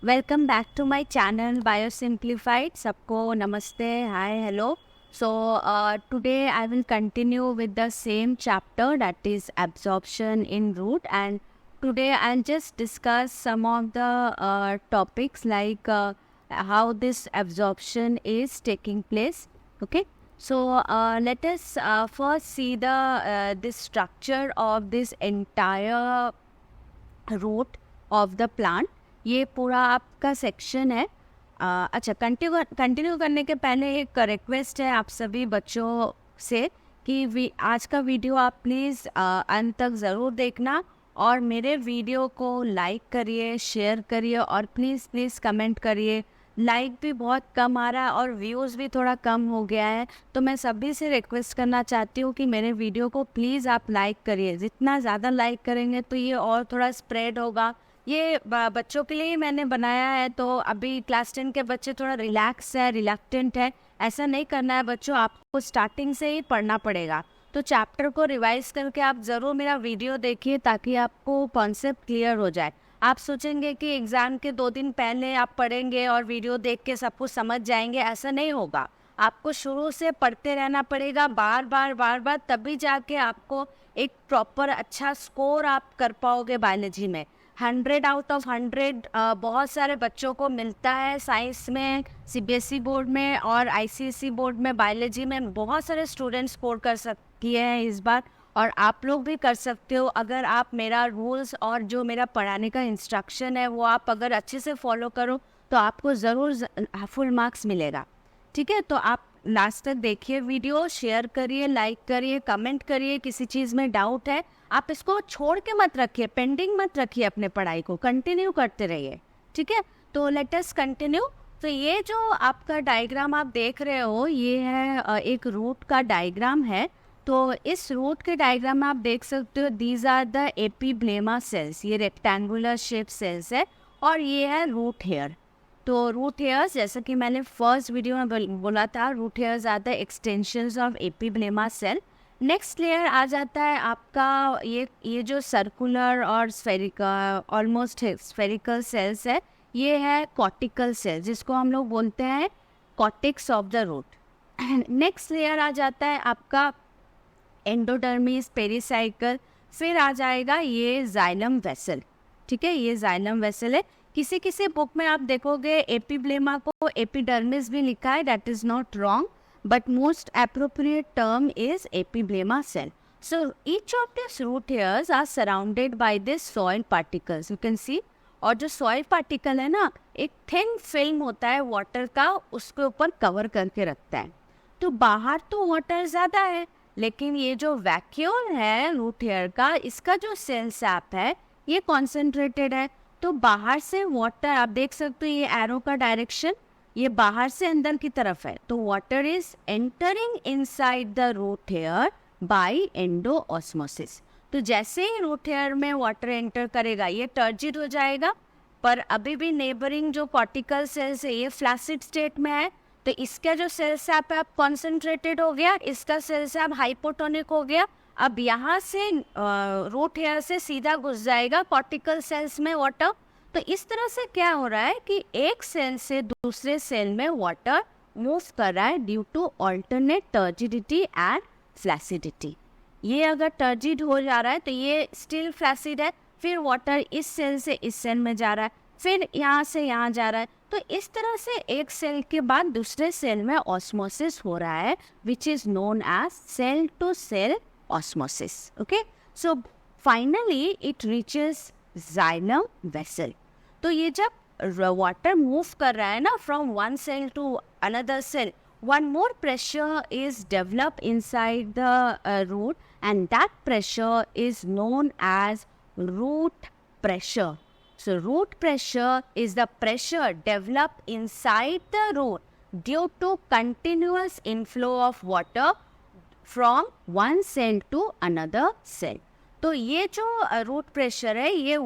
Welcome back to my channel Biosimplified. सबको नमस्ते, hi, hello. Today I will continue with the same chapter, that is absorption in root, and today I'll just discuss some of the topics like how this absorption is taking place. Okay. Let us first see the structure of this entire root of the plant. ये पूरा आपका section है. अच्छा, continue करने के पहले एक request है आप सभी बच्चों से कि आज का वीडियो आप प्लीज़ अंत तक ज़रूर देखना और मेरे वीडियो को लाइक करिए, शेयर करिए और प्लीज़ कमेंट करिए. लाइक भी बहुत कम आ रहा है और व्यूज़ भी थोड़ा कम हो गया है, तो मैं सभी से रिक्वेस्ट करना चाहती हूँ कि मेरे वीडियो को प्लीज़ आप लाइक करिए. जितना ज़्यादा लाइक करेंगे तो ये और थोड़ा स्प्रेड होगा. ये बच्चों के लिए ही मैंने बनाया है, तो अभी क्लास 10 के बच्चे थोड़ा रिलैक्स है, रिलैक्टेंट है. ऐसा नहीं करना है बच्चों, आपको स्टार्टिंग से ही पढ़ना पड़ेगा. तो चैप्टर को रिवाइज करके आप ज़रूर मेरा वीडियो देखिए ताकि आपको कॉन्सेप्ट क्लियर हो जाए. आप सोचेंगे कि एग्ज़ाम के 2 दिन पहले आप पढ़ेंगे और वीडियो देख के सब कुछ समझ जाएंगे, ऐसा नहीं होगा. आपको शुरू से पढ़ते रहना पड़ेगा बार बार, तभी जाके आपको एक प्रॉपर अच्छा स्कोर आप कर पाओगे बायोलॉजी में. 100 आउट ऑफ 100 बहुत सारे बच्चों को मिलता है साइंस में, सीबीएसई बोर्ड में और आईसीएसई बोर्ड में. बायोलॉजी में बहुत सारे स्टूडेंट स्कोर कर किए हैं इस बार, और आप लोग भी कर सकते हो अगर आप मेरा रूल्स और जो मेरा पढ़ाने का इंस्ट्रक्शन है वो आप अगर अच्छे से फॉलो करो तो आपको ज़रूर फुल मार्क्स मिलेगा. ठीक है, तो आप लास्ट तक देखिए वीडियो, शेयर करिए, लाइक करिए, कमेंट करिए. किसी चीज़ में डाउट है आप इसको छोड़ के मत रखिए, पेंडिंग मत रखिए, अपने पढ़ाई को कंटिन्यू करते रहिए. ठीक है, तो लेट अस कंटिन्यू. तो ये जो आपका डायग्राम आप देख रहे हो ये है एक रूट का डायग्राम है. तो इस रूट के डायग्राम में आप देख सकते हो these are the epiblema cells. ये रेक्टेंगुलर शेप सेल्स है और ये है रूट हेयर. तो रूट हेयर्स, जैसा कि मैंने फर्स्ट वीडियो में बोला था, root hairs are the extensions of epiblema cell. Next layer आ जाता है आपका ये जो सर्कुलर और स्फेरिकल, ऑलमोस्ट स्फेरिकल सेल्स है, ये है कॉर्टिकल सेल, जिसको हम लोग बोलते हैं cortex of the root. Next layer आ जाता है आपका एंडोडर्मिस, पेरिसाइकल, फिर आ जाएगा ये जाइलम वेसल. ठीक है, ये जाइलम वेसल है. किसी किसी बुक में आप देखोगे एपिब्लेमा को एपिडर्मिस भी लिखा है, that is not wrong, but most appropriate term is epiblema cell. So each of these root hairs are surrounded by this soil particles. You can see. और जो soil particle है ना, एक thin film होता है water का, उसके ऊपर cover करके रखता है. तो बाहर तो water ज़्यादा है, लेकिन ये जो vacuole है root hair का, इसका जो cell sap है ये concentrated है. तो बाहर से water आप देख सकते हो, ये arrow का direction, ये बाहर से अंदर की तरफ है. तो water is entering inside the root hair by endosmosis. तो जैसे ही रूट हेयर में वाटर एंटर करेगा ये टर्जिड हो जाएगा, पर अभी भी नेबरिंग जो कॉर्टिकल सेल्स है ये फ्लैसिड स्टेट में है. तो इसका जो सेल सैप है कॉन्सेंट्रेटेड हो गया, इसका सेल सैप हाइपोटोनिक हो गया. अब यहाँ से रूट हेयर से सीधा घुस जाएगा कॉर्टिकल सेल्स में वाटर. तो इस तरह से क्या हो रहा है कि एक सेल से दूसरे सेल में वाटर मूव कर रहा है due to alternate turgidity and flaccidity. ये अगर टर्जिड हो जा रहा है तो ये स्टिल फ्लैसिड है, फिर वाटर इस सेल से इस सेल में जा रहा है, फिर यहाँ से यहाँ जा रहा है. तो इस तरह से एक सेल के बाद दूसरे सेल में ऑस्मोसिस हो रहा है, which is known as cell to cell osmosis. Okay, so finally it reaches xylem vessel. तो ये जब वाटर मूव कर रहा है ना from one cell to another cell, one more pressure is develop inside the root and that pressure is known as root pressure. So root pressure is the pressure develop inside the root due to continuous inflow of water from one cell to another cell. तो ये जो root pressure है ये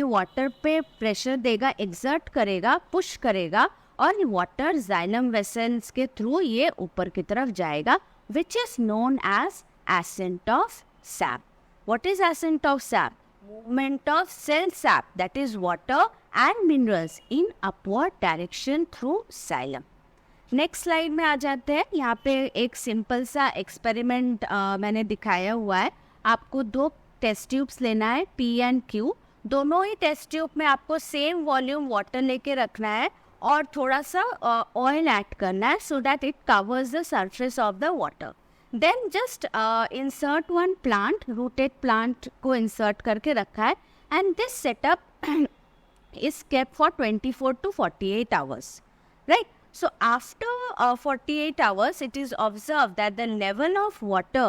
water पे pressure देगा, exert करेगा, push करेगा, और वाटर जाइलम वेसल्स के थ्रू ये ऊपर की तरफ जाएगा, which is known as ascent of sap. What is ascent of sap? movement of cell sap, that is water and minerals, in upward direction through xylem. Next slide में आ जाते हैं. यहाँ पे एक सिंपल सा एक्सपेरिमेंट मैंने दिखाया हुआ है. आपको 2 टेस्ट ट्यूब्स लेना है, P एंड Q. दोनों ही टेस्ट ट्यूब में आपको सेम वॉल्यूम वाटर लेके रखना है और थोड़ा सा ऑयल ऐड करना है so that it covers the surface of the water. Then just insert one plant, rooted plant को इंसर्ट करके रखा है. And this setup is kept for 24 to 48 hours, right? So after 48 hours, it is observed that the level of water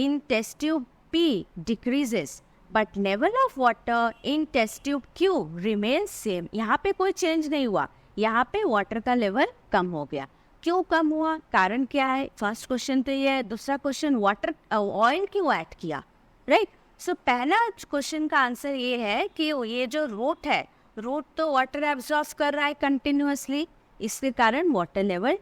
in test tube P decreases, but level of water in test tube Q remains same. यहाँ पे कोई change नहीं हुआ, यहाँ पे water का level कम हो गया. क्यों कम हुआ, कारण क्या है? फर्स्ट क्वेश्चन तो ये है. दूसरा क्वेश्चन, वाटर ऑयल क्यों ऐड किया, राइट? सो पहला क्वेश्चन का आंसर ये है कि ये जो रूट है, रूट तो वाटर एब्जॉर्ब कर रहा है कंटिन्यूअसली, इसके कारण वाटर लेवल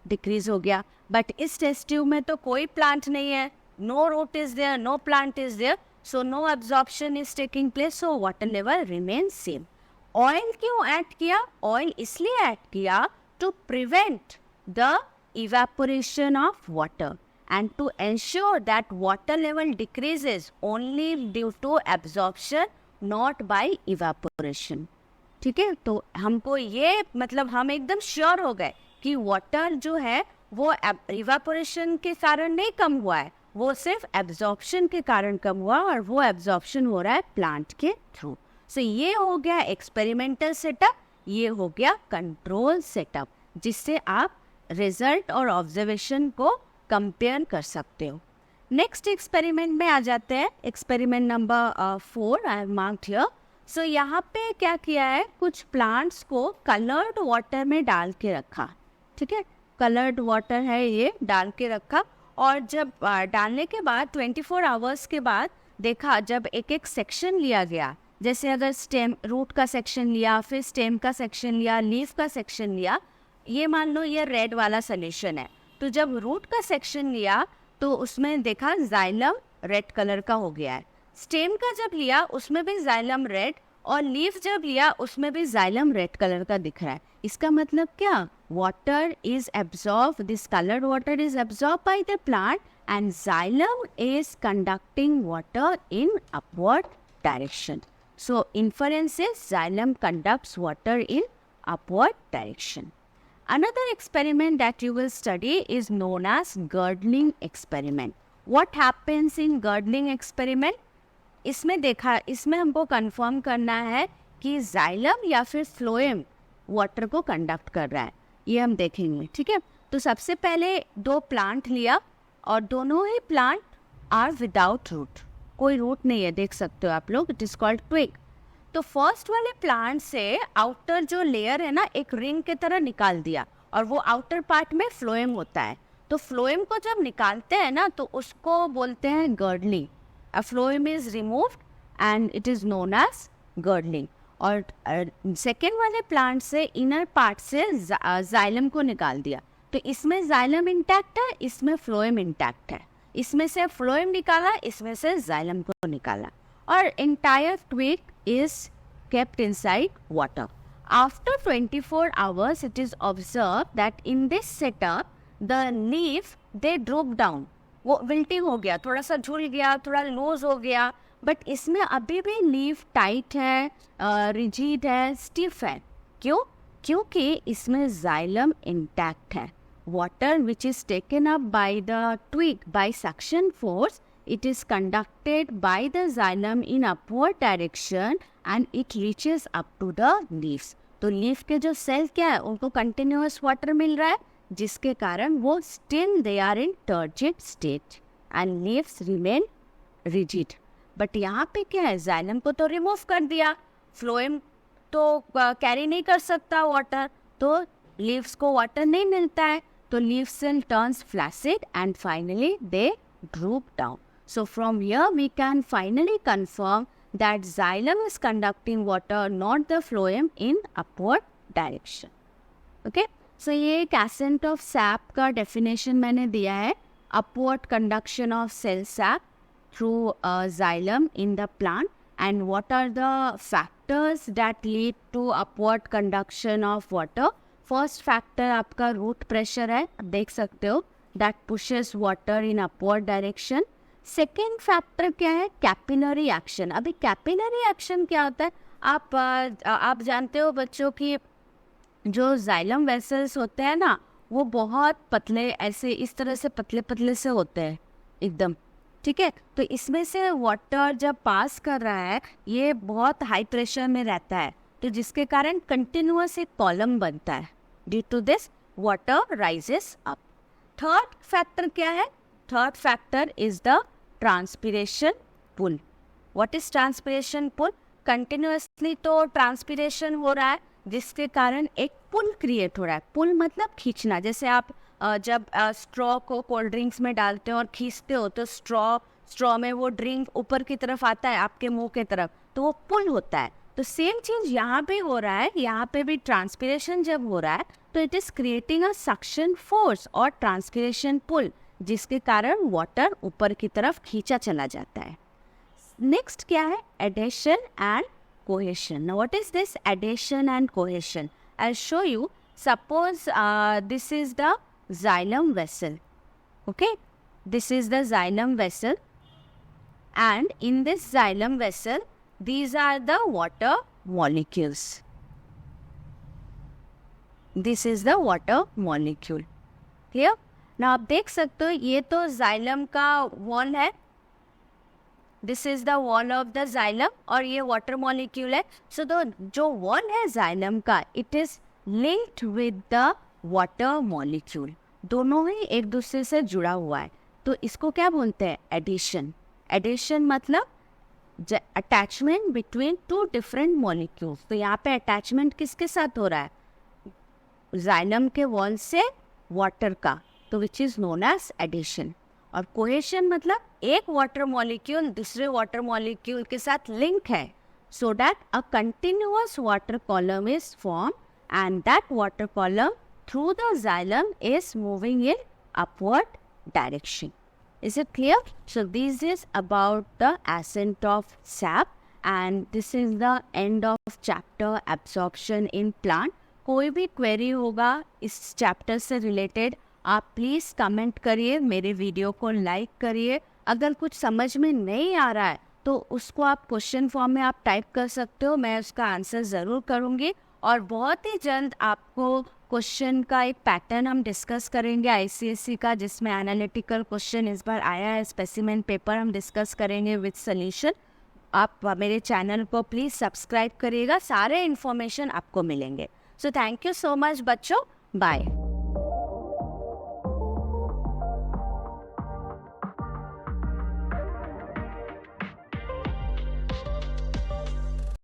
डिक्रीज हो गया. बट इस टेस्ट ट्यूब में तो कोई प्लांट नहीं है, no root is there, no plant is there, so no absorption is taking place, so water level remains same. Oil क्यों ऐड किया? ऑयल इसलिए ऐड किया to prevent the evaporation of water and to ensure that water level decreases only due to absorption, not by evaporation. ठीक है, तो हमको ये मतलब हम एकदम श्योर हो गए कि वाटर जो है वो इवेपोरेशन के कारण नहीं कम हुआ है, वो सिर्फ एब्जॉर्प्शन के कारण कम हुआ और वो एब्जॉर्प्शन हो रहा है प्लांट के थ्रू. सो ये हो गया एक्सपेरिमेंटल सेटअप, ये हो गया कंट्रोल सेटअप, जिससे आप रिजल्ट और ऑब्जर्वेशन को कंपेयर कर सकते हो. नेक्स्ट एक्सपेरिमेंट में आ जाते हैं. Experiment number 4 I have marked here. So यहाँ पे क्या किया है, कुछ प्लांट्स को कलर्ड वाटर में डाल के रखा. ठीक है, कलर्ड वाटर है ये, डाल के रखा. और जब डालने के बाद 24 आवर्स के बाद देखा, जब एक एक सेक्शन लिया गया, जैसे अगर स्टेम रूट का सेक्शन लिया, फिर स्टेम का सेक्शन लिया, लीफ का सेक्शन लिया, ये मान लो ये रेड वाला सोल्यूशन है. तो जब रूट का सेक्शन लिया तो उसमें देखा जाइलम रेड कलर का हो गया है. स्टेम का जब लिया उसमें भी जाइलम रेड, और लीफ जब लिया उसमें भी जाइलम रेड कलर का दिख रहा है. इसका मतलब क्या? Water is absorb, this coloured water is absorb by the plant and xylem is conducting water in upward direction. So inference is xylem conducts water in upward direction. Another experiment that you will study is known as girdling experiment. What happens in girdling experiment? इसमें देखा, इसमें हमको confirm करना है कि xylem या फिर phloem water को कंडक्ट कर रहा है, ये हम देखेंगे. ठीक है, तो सबसे पहले 2 प्लांट लिया और दोनों ही प्लांट आर विदाउट रूट, कोई रूट नहीं है, देख सकते हो आप लोग. It is called twig. तो फर्स्ट वाले प्लांट से आउटर जो लेयर है ना, एक रिंग की तरह निकाल दिया, और वो आउटर पार्ट में फ्लोएम होता है. तो फ्लोएम को जब निकालते हैं ना तो उसको बोलते हैं girdling. A phloem is removed and it is known as girdling. और सेकेंड वाले प्लांट से इनर पार्ट से जाइलम को निकाल दिया, तो इसमें जाइलम इंटैक्ट है, इसमें फ्लोएम इंटैक्ट है. इसमें से फ्लोएम निकाला, इसमें से जाइलम को निकाला, और entire twig is kept inside water. After 24 hours, it is observed that in this setup, the leaf they droop down. वो wilting हो गया, थोड़ा सा झूल गया, थोड़ा लूज हो गया, बट इसमें अभी भी लीफ टाइट है, रिजिड है, स्टिफ है. क्यों? क्योंकि इसमें जाइलम इंटैक्ट है. Water which is taken up by the twig by suction force, it is conducted by the xylem in upward direction and it reaches up to the leaves. तो leaf के जो cell क्या है, उनको continuous water मिल रहा है, जिसके कारण वो still they are in turgid state and leaves remain rigid. But यहाँ पे क्या है, जाइलम को तो रिमूव कर दिया, फ्लोएम तो कैरी नहीं कर सकता वाटर, तो लीव्स को वाटर नहीं मिलता है, तो leaf cell turns flaccid and finally they droop down. So from here we can finally confirm that xylem is conducting water, not the phloem, in upward direction. Okay? So ये एक ascent of sap का definition मैंने दिया है. Upward conduction of cell sap through xylem in the plant and what are the factors that lead to upward conduction of water. First factor आपका root pressure है, देख सकते हो, that pushes water in upward direction. Second factor क्या है? capillary action. अभी capillary action क्या होता है? आप जानते हो बच्चों कि जो जाइलम वेसल्स होते हैं ना, वो बहुत पतले, ऐसे इस तरह से पतले पतले से होते हैं एकदम, ठीक है. तो इसमें से वाटर जब पास कर रहा है, ये बहुत हाई प्रेशर में रहता है, तो जिसके कारण कंटिन्यूअस एक कॉलम बनता है. Due to this water rises up. Third factor क्या है? Third factor is the transpiration pull. What is transpiration pull? Continuously तो ट्रांसपिरेशन हो रहा है, जिसके कारण एक पुल क्रिएट हो रहा है. पुल मतलब खींचना. जैसे आप जब स्ट्रॉ को कोल्ड ड्रिंक्स में डालते हो और खींचते हो, तो स्ट्रॉ में वो ड्रिंक ऊपर की तरफ आता है आपके मुंह के तरफ, तो वो पुल होता है. तो सेम चीज यहाँ पे हो रहा है. यहाँ पे भी ट्रांसपिरेशन जब हो रहा है, तो it is creating a suction force और ट्रांसपिरेशन पुल, जिसके कारण वाटर ऊपर की तरफ खींचा चला जाता है. नेक्स्ट क्या है? Adhesion and cohesion. Now what is this adhesion and cohesion? I'll show you. Suppose this is the xylem vessel. Okay, this is the xylem vessel, and in this xylem vessel these are the water molecules. This is the water molecule. Clear? Now आप देख सकते हो, ये तो xylem का wall है. This is the wall of the xylem और ये वाटर मॉलिक्यूल है. सो जो वॉल है जाइलम का, it is linked with the water molecule. दोनों ही एक दूसरे से जुड़ा हुआ है. तो इसको क्या बोलते हैं? एडिशन. एडिशन मतलब attachment between two different molecules. तो यहाँ पे अटैचमेंट किसके साथ हो रहा है? जाइलम के वॉल से वाटर का, तो which is known as adhesion. और कोहेशन मतलब एक वाटर मॉलिक्यूल दूसरे वाटर मॉलिक्यूल के साथ लिंक है, so that a continuous water column is form and that water column through the xylem is moving in upward direction. Is it clear? So this is about the ascent of sap and this is the end of chapter absorption in plant. कोई भी query होगा इस chapter से related, आप please comment करिए, मेरे video को like करिए. अगर कुछ समझ में नहीं आ रहा है तो उसको आप क्वेश्चन फॉर्म में आप टाइप कर सकते हो, मैं उसका आंसर ज़रूर करूँगी. और बहुत ही जल्द आपको क्वेश्चन का एक पैटर्न हम डिस्कस करेंगे आईसीएसई का, जिसमें एनालिटिकल क्वेश्चन इस बार आया है. स्पेसिमेन पेपर हम डिस्कस करेंगे विद सॉल्यूशन. आप मेरे चैनल को प्लीज़ सब्सक्राइब करिएगा, सारे इन्फॉर्मेशन आपको मिलेंगे. So thank you so much बच्चों, बाय.